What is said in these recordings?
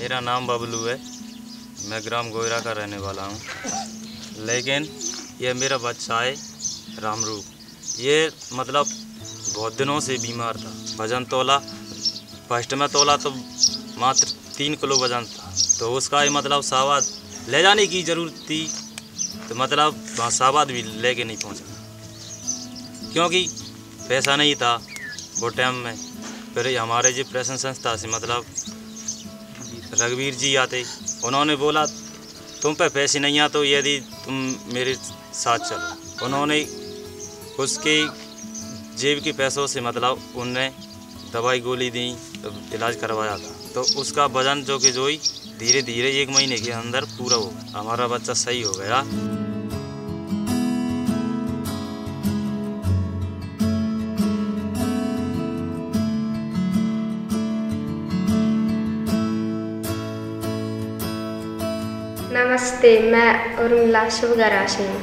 मेरा नाम बबलू है। मैं ग्राम गोयरा का रहने वाला हूँ। लेकिन ये मेरा बच्चा है रामरूप। ये मतलब बहुत दिनों से बीमार था। वजन तोला, फर्स्ट में तोला तो मात्र 3 किलो वजन था। तो उसका ही मतलब सावाद ले जाने की ज़रूरत थी, तो मतलब वहाँ सावाद भी लेके नहीं पहुँचा क्योंकि पैसा नहीं था वो टाइम में। फिर हमारे जो प्रशासन संस्था से मतलब रघुवीर जी आते, उन्होंने बोला तुम पे पैसे नहीं आ तो यदि तुम मेरे साथ चलो। उन्होंने उसके जेब के पैसों से मतलब उनने दवाई गोली दी, तो इलाज करवाया था। तो उसका वजन जो ही धीरे धीरे 1 महीने के अंदर पूरा हो गया। हमारा बच्चा सही हो गया। नमस्ते, मैं उर्मिला शुभगरासी हूँ।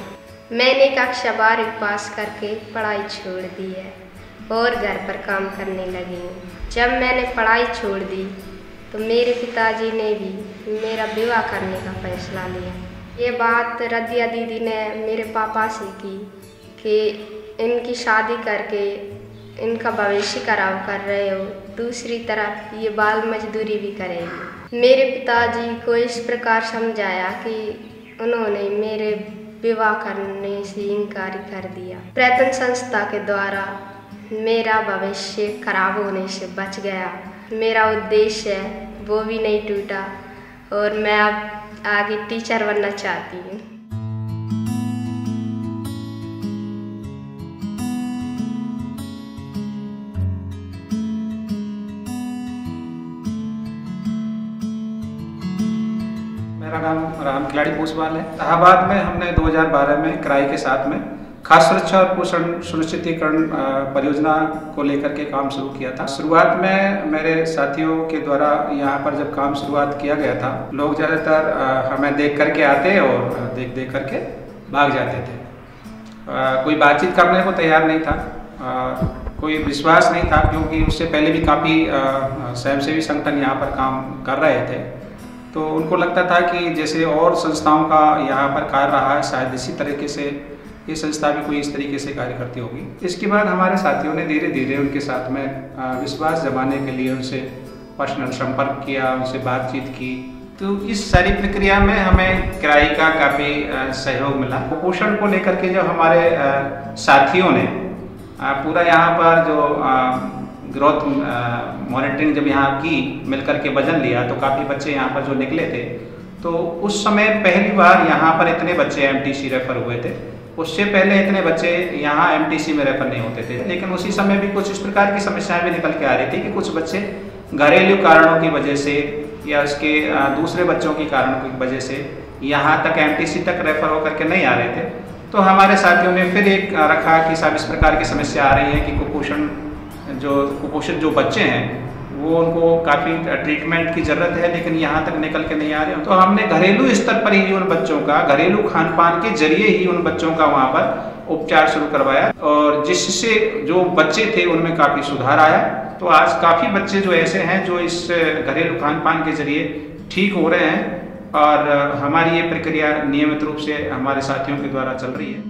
मैंने कक्षा 12 पास करके पढ़ाई छोड़ दी है और घर पर काम करने लगी हूँ। जब मैंने पढ़ाई छोड़ दी तो मेरे पिताजी ने भी मेरा विवाह करने का फैसला लिया। ये बात रदिया दीदी ने मेरे पापा से की कि इनकी शादी करके इनका भविष्य खराब कर रहे हो, दूसरी तरफ ये बाल मजदूरी भी करेगी। मेरे पिताजी को इस प्रकार समझाया कि उन्होंने मेरे विवाह करने से इनकार कर दिया। प्रयत्न संस्था के द्वारा मेरा भविष्य खराब होने से बच गया। मेरा उद्देश्य है वो भी नहीं टूटा और मैं अब आगे टीचर बनना चाहती हूँ। मेरा नाम राम खिलाड़ी पोसवाल है। इलाहाबाद में हमने 2012 में किराए के साथ में खाद्य सुरक्षा और पोषण सुनिश्चितीकरण परियोजना को लेकर के काम शुरू किया था। शुरुआत में मेरे साथियों के द्वारा यहाँ पर जब काम शुरुआत किया गया था, लोग ज़्यादातर हमें देख करके आते और देख करके भाग जाते थे। कोई बातचीत करने को तैयार नहीं था, कोई विश्वास नहीं था, क्योंकि उससे पहले भी काफ़ी स्वयंसेवी संगठन यहाँ पर काम कर रहे थे। तो उनको लगता था कि जैसे और संस्थाओं का यहाँ पर कार्य रहा है, शायद इसी तरीके से ये संस्था भी कोई इस तरीके से कार्य करती होगी। इसके बाद हमारे साथियों ने धीरे धीरे उनके साथ में विश्वास जमाने के लिए उनसे पर्सनल संपर्क किया, उनसे बातचीत की। तो इस सारी प्रक्रिया में हमें किराए का काफ़ी सहयोग मिला। कुपोषण को लेकर के जब हमारे साथियों ने पूरा यहाँ पर जो ग्रोथ मॉनिटरिंग जब यहाँ की, मिलकर के वजन लिया, तो काफ़ी बच्चे यहाँ पर जो निकले थे। तो उस समय पहली बार यहाँ पर इतने बच्चे MTC रेफर हुए थे। उससे पहले इतने बच्चे यहाँ MTC में रेफर नहीं होते थे। लेकिन उसी समय भी कुछ इस प्रकार की समस्याएं भी निकल के आ रही थी कि कुछ बच्चे घरेलू कारणों की वजह से या उसके दूसरे बच्चों की कारणों की वजह से यहाँ तक MTC तक रेफर होकर के नहीं आ रहे थे। तो हमारे साथियों ने फिर एक रखा कि साहब इस प्रकार की समस्या आ रही है कि कुपोषित जो बच्चे हैं वो उनको काफ़ी ट्रीटमेंट की ज़रूरत है, लेकिन यहाँ तक निकल के नहीं आ रहे। तो हमने घरेलू स्तर पर ही उन बच्चों का, घरेलू खान पान के जरिए ही उन बच्चों का वहाँ पर उपचार शुरू करवाया, और जिससे जो बच्चे थे उनमें काफ़ी सुधार आया। तो आज काफ़ी बच्चे जो ऐसे हैं जो इस घरेलू खान पान के जरिए ठीक हो रहे हैं, और हमारी ये प्रक्रिया नियमित रूप से हमारे साथियों के द्वारा चल रही है।